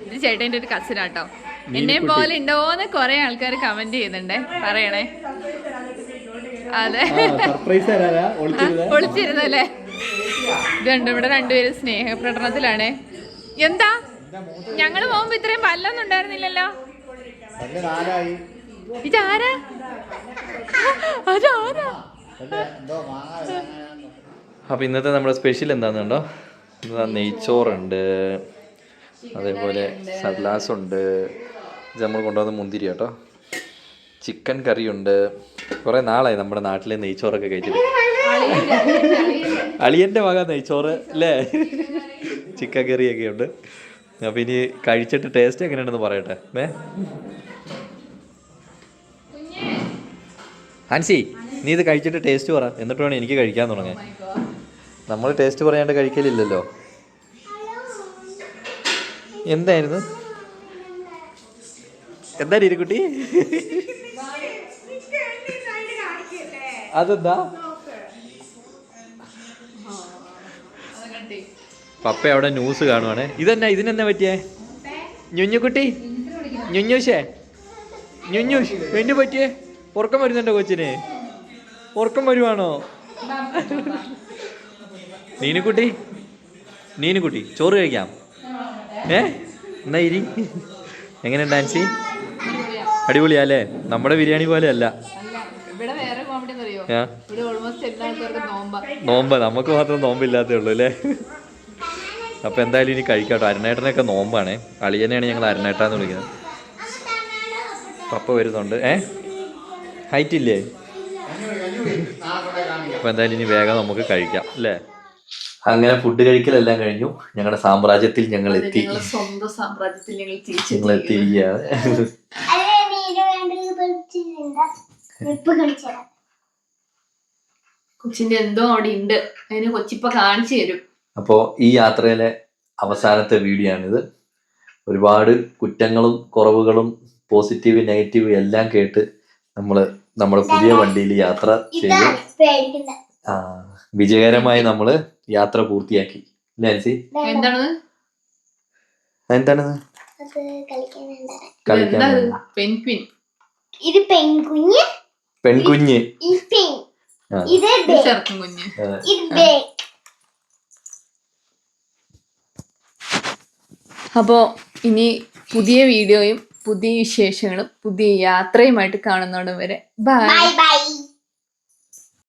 ഇത് ചേട്ടൻ്റെ ഒരു കസിനാട്ടോ. എന്നെ പോലെ ഉണ്ടോന്ന് കൊറേ ആൾക്കാർ കമന്റ് ചെയ്യുന്നുണ്ടേ, പറയണേ. അതെ, ഒളിച്ചിരുന്നല്ലേ. ഇതുണ്ട് ഇവിടെ രണ്ടുപേരും സ്നേഹപ്രകടനത്തിലാണേ. എന്താ ഞങ്ങള് പോകുമ്പോ ഇത്രയും പല്ലൊന്നും ഉണ്ടായിരുന്നില്ലല്ലോ. ഇതാരാ? അതാരാ? അപ്പൊ ഇന്നത്തെ നമ്മുടെ സ്പെഷ്യൽ എന്താണെന്നുണ്ടോ, നെയ്ച്ചോറുണ്ട്, അതേപോലെ സലാസ് ഉണ്ട്, ഇത് നമ്മൾ കൊണ്ടുവന്ന മുന്തിരി കേട്ടോ, ചിക്കൻ കറിയുണ്ട്. കുറേ നാളായി നമ്മുടെ നാട്ടിലെ നെയ്ച്ചോറൊക്കെ കഴിച്ചിട്ട്. അളിയൻ്റെ വക നെയ്ച്ചോറ് അല്ലേ, ചിക്കൻ കറിയൊക്കെ ഉണ്ട്. അപ്പം ഇനി കഴിച്ചിട്ട് ടേസ്റ്റ് എങ്ങനെയുണ്ടെന്ന് പറയട്ടെ. ഹാൻസി, നീ ഇത് കഴിച്ചിട്ട് ടേസ്റ്റ് പറ, എന്നിട്ട് വേണം എനിക്ക് കഴിക്കാൻ തുടങ്ങാൻ. നമ്മൾ ടേസ്റ്റ് പറയാണ്ട് കഴിക്കലില്ലല്ലോ. എന്തായിരുന്നു ഇരിക്കുട്ടി? അതെന്താ? പപ്പ അവിടെ ന്യൂസ് കാണുവാണേ. ഇതിനെന്നാ പറ്റിയേ? ഞുഞ്ഞുകുട്ടി, ഞുഞ്ഞൂഷേ, ഞുഞ്ഞൂഷ് എന്ത് പറ്റിയേ? ഉറക്കം വരുന്നുണ്ടോ കൊച്ചിന്? ഉറക്കം വരുവാണോ? നീനുകുട്ടി ചോറ് കഴിക്കാം. എന്നാ ഇരി. എങ്ങനെ ഡാൻസി? അടിപൊളിയല്ലേ? നമ്മുടെ ബിരിയാണി പോലെ അല്ല. നോമ്പ, നമുക്ക് മാത്രം നോമ്പില്ലാത്തേ ഉള്ളൂ അല്ലേ. അപ്പൊ എന്തായാലും ഇനി കഴിക്കാട്ടോ. അരുണേട്ടനൊക്കെ നോമ്പാണേ. അളിയനെയാണ് ഞങ്ങൾ അരുണേട്ടാന്ന് വിളിക്കുന്നത്. പപ്പ വരുന്നുണ്ട്. ഹൈറ്റ് ഇല്ലേ? അപ്പൊ എന്തായാലും ഇനി വേഗം നമുക്ക് കഴിക്കാം അല്ലേ? അങ്ങനെ ഫുഡ് കഴിക്കലെല്ലാം കഴിഞ്ഞു. ഞങ്ങളുടെ സാമ്രാജ്യത്തിൽ ഞങ്ങൾ എത്തി. സ്വന്തം സാമ്രാജ്യത്തിൽ ഞങ്ങൾ എത്തിയിരിക്കുകയാണ്. കൊച്ചിന്റെ എന്തോ അവിടെ ഉണ്ട്, അതിന് കൊച്ചിപ്പ കാണിച്ചു തരും. അപ്പോ ഈ യാത്രയിലെ അവസാനത്തെ വീഡിയോ ആണിത്. ഒരുപാട് കുറ്റങ്ങളും കുറവുകളും പോസിറ്റീവ് നെഗറ്റീവ് എല്ലാം കേട്ട് നമ്മുടെ പുതിയ വണ്ടിയിൽ യാത്ര ചെയ്ത് വിജയകരമായി നമ്മള് യാത്ര പൂർത്തിയാക്കി. നാൻസി, എന്താണ് എന്താണത്? പെൻഗ്വിൻ. ഇത് പെൺകുഞ്ഞ്, പെൺകുഞ്ഞ്, ഇത് ചെറുക്കൻ കുഞ്ഞ്. അപ്പോ ഇനി പുതിയ വീഡിയോയും പുതിയ വിശേഷങ്ങളും പുതിയ യാത്രയുമായിട്ട് കാണുന്നോടം വരെ ബൈ.